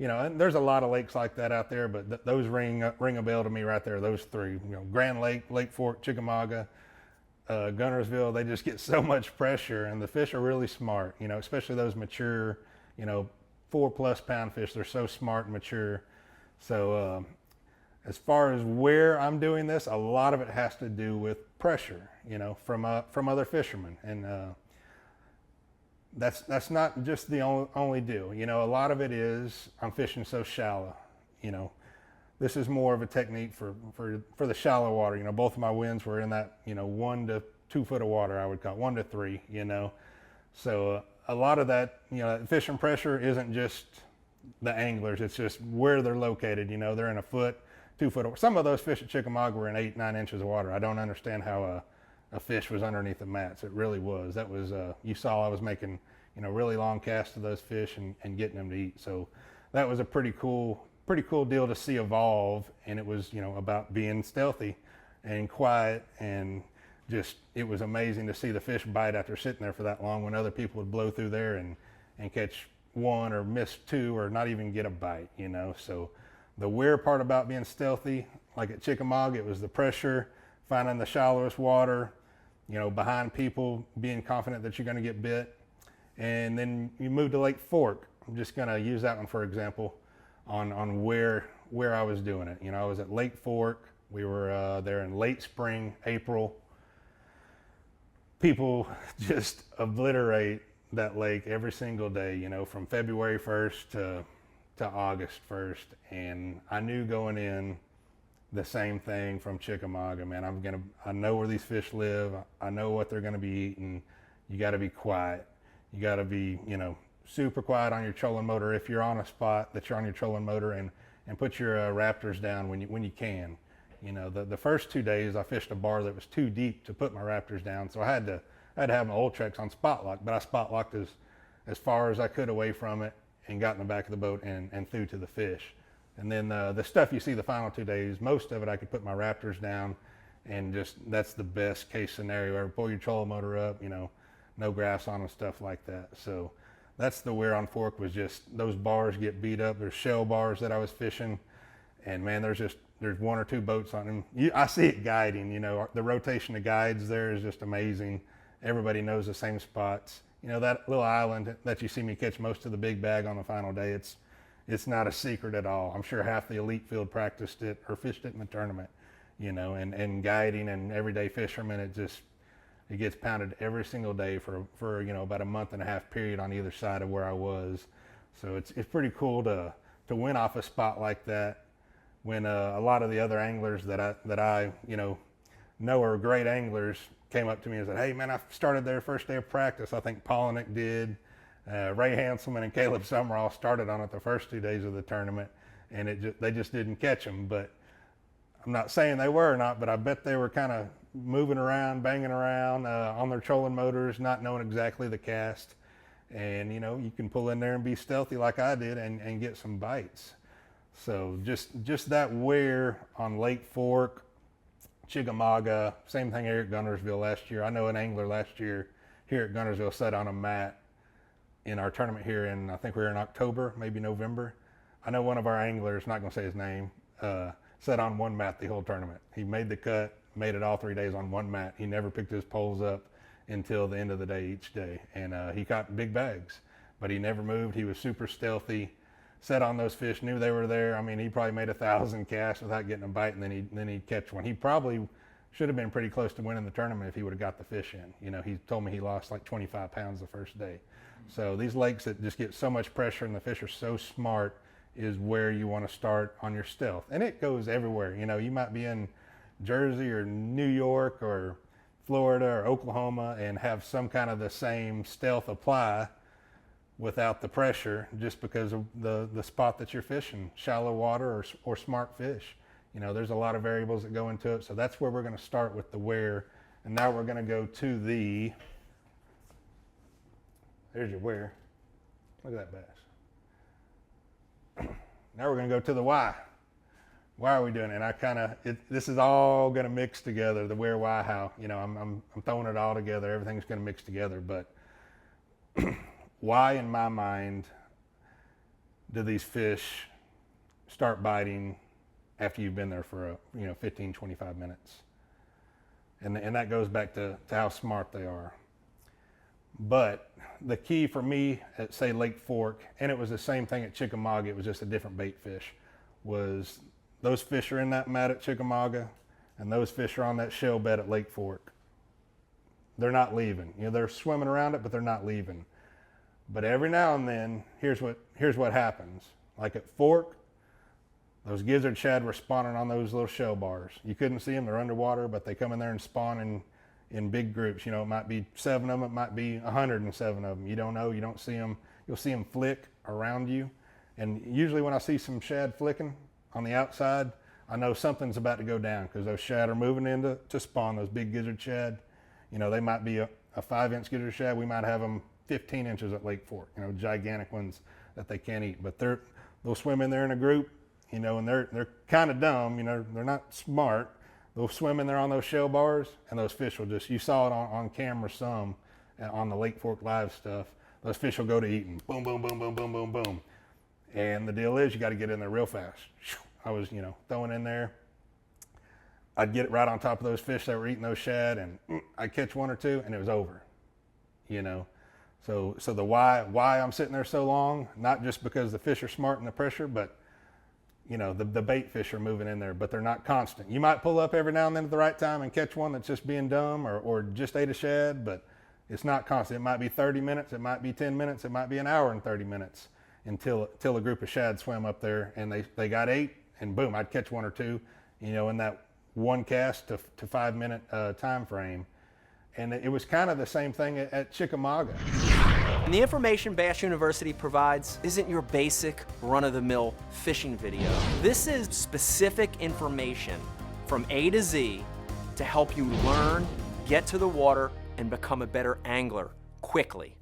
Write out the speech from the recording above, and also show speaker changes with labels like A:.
A: you know, and there's a lot of lakes like that out there, but those ring a bell to me right there. Those three, you know, Grand Lake, Lake Fork, Chickamauga, Guntersville, they just get so much pressure, and the fish are really smart. You know, especially those mature, you know, 4+ pound fish. They're so smart and mature. So as far as where I'm doing this, a lot of it has to do with pressure. You know, from other fishermen, and that's not just the only deal. You know, a lot of it is I'm fishing so shallow. You know, this is more of a technique for the shallow water. You know, both of my wins were in that, you know, 1 to 2 foot of water, I would call it, 1 to 3. You know, so a lot of that, you know, fishing pressure isn't just the anglers. It's just where they're located. You know, they're in a foot, 2 foot. Some of those fish at Chickamauga were in 8-9 inches of water. I don't understand how a fish was underneath the mats. It really was. That was you saw I was making, you know, really long casts to those fish and getting them to eat. So that was a pretty cool deal to see evolve. And it was, you know, about being stealthy and quiet, and just, it was amazing to see the fish bite after sitting there for that long, when other people would blow through there and catch one or miss two or not even get a bite, you know. So the weird part about being stealthy, like at Chickamauga, it was the pressure, finding the shallowest water, you know, behind people, being confident that you're going to get bit. And then you move to Lake Fork. I'm just going to use that one for example on where I was doing it. You know, I was at Lake Fork. We were there in late spring, April. People just obliterate that lake every single day, you know, from February 1st to August 1st. And I knew going in the same thing from Chickamauga, man. I know where these fish live. I know what they're gonna be eating. You gotta be quiet. You gotta be, you know, super quiet on your trolling motor. If you're on a spot that you're on your trolling motor, and put your Raptors down when you can. You know, the first 2 days I fished a bar that was too deep to put my Raptors down, so I had to have my Ultrex on spot lock, but I spot locked as far as I could away from it and got in the back of the boat and threw to the fish. And then the stuff you see the final 2 days, most of it I could put my Raptors down, and just, that's the best case scenario ever. Pull your trolling motor up, you know, no graphs on and stuff like that. So that's the wear on Fork, was just those bars get beat up. There's shell bars that I was fishing, and man, there's 1 or 2 boats on them. I see it guiding, you know, the rotation of guides there is just amazing. Everybody knows the same spots. You know, that little island that you see me catch most of the big bag on the final day, it's not a secret at all. I'm sure half the elite field practiced it or fished it in the tournament, you know, and guiding and everyday fishermen, it gets pounded every single day for you know, about a month and a half period on either side of where I was. So it's pretty cool to win off a spot like that, when a lot of the other anglers that I you know are great anglers came up to me and said, "Hey man, I started there first day of practice." I think Polinick did. Ray Hanselman and Caleb Summerall started on it the first 2 days of the tournament, and they just didn't catch them. But I'm not saying they were or not, but I bet they were kind of moving around, banging around on their trolling motors, not knowing exactly the cast. And you know, you can pull in there and be stealthy like I did and get some bites. So just that wear on Lake Fork, Chickamauga, same thing here at Guntersville last year. I know an angler last year here at Guntersville sat on a mat in our tournament here I think we were in October, maybe November. I know one of our anglers, not gonna say his name, sat on one mat the whole tournament. He made the cut, made it all 3 days on one mat. He never picked his poles up until the end of the day each day. And he caught big bags, but he never moved. He was super stealthy, sat on those fish, knew they were there. I mean, he probably made 1,000 casts without getting a bite, and then he'd catch one. He probably should have been pretty close to winning the tournament if he would have got the fish in. You know, he told me he lost like 25 pounds the first day. So these lakes that just get so much pressure and the fish are so smart is where you want to start on your stealth. And it goes everywhere. You know, you might be in Jersey or New York or Florida or Oklahoma and have some kind of the same stealth apply without the pressure, just because of the spot that you're fishing, shallow water or smart fish. You know, there's a lot of variables that go into it. So that's where we're going to start with the wear. And now we're going to go to there's your wear. Look at that bass. Now we're going to go to the why. Why are we doing it? And this is all going to mix together, the where, why, how. You know, I'm throwing it all together. Everything's going to mix together. But why, in my mind, do these fish start biting after you've been there for 15, 25 minutes. And that goes back to how smart they are. But the key for me at, say, Lake Fork, and it was the same thing at Chickamauga, it was just a different bait fish, was those fish are in that mat at Chickamauga, and those fish are on that shell bed at Lake Fork. They're not leaving. They're swimming around it, but they're not leaving. But every now and then, here's what happens. Like at Fork, those gizzard shad were spawning on those little shell bars. You couldn't see them, they're underwater, but they come in there and spawn in big groups. It might be 7 of them, it might be 107 of them. You don't know, you don't see them. You'll see them flick around you. And usually when I see some shad flicking on the outside, I know something's about to go down because those shad are moving in to spawn, those big gizzard shad. They might be a 5-inch gizzard shad. We might have them 15 inches at Lake Fork, gigantic ones that they can't eat. But they'll swim in there in a group, and they're kind of dumb, they're not smart. They'll swim in there on those shell bars, and those fish will just, you saw it on camera some, on the Lake Fork Live stuff, those fish will go to eating. Boom, boom, boom, boom, boom, boom, boom. And the deal is you got to get in there real fast. I was, throwing in there. I'd get it right on top of those fish that were eating those shad, and I'd catch 1 or 2, and it was over, So the why I'm sitting there so long, not just because the fish are smart in the pressure, but the bait fish are moving in there, but they're not constant. You might pull up every now and then at the right time and catch one that's just being dumb or just ate a shad, but it's not constant. It might be 30 minutes, it might be 10 minutes, it might be an hour and 30 minutes until a group of shad swam up there and they got 8, and boom, I'd catch 1 or 2, in that 1 cast to 5 minute time frame. And it was kind of the same thing at Chickamauga.
B: And the information Bass University provides isn't your basic run-of-the-mill fishing video. This is specific information from A to Z to help you learn, get to the water, and become a better angler quickly.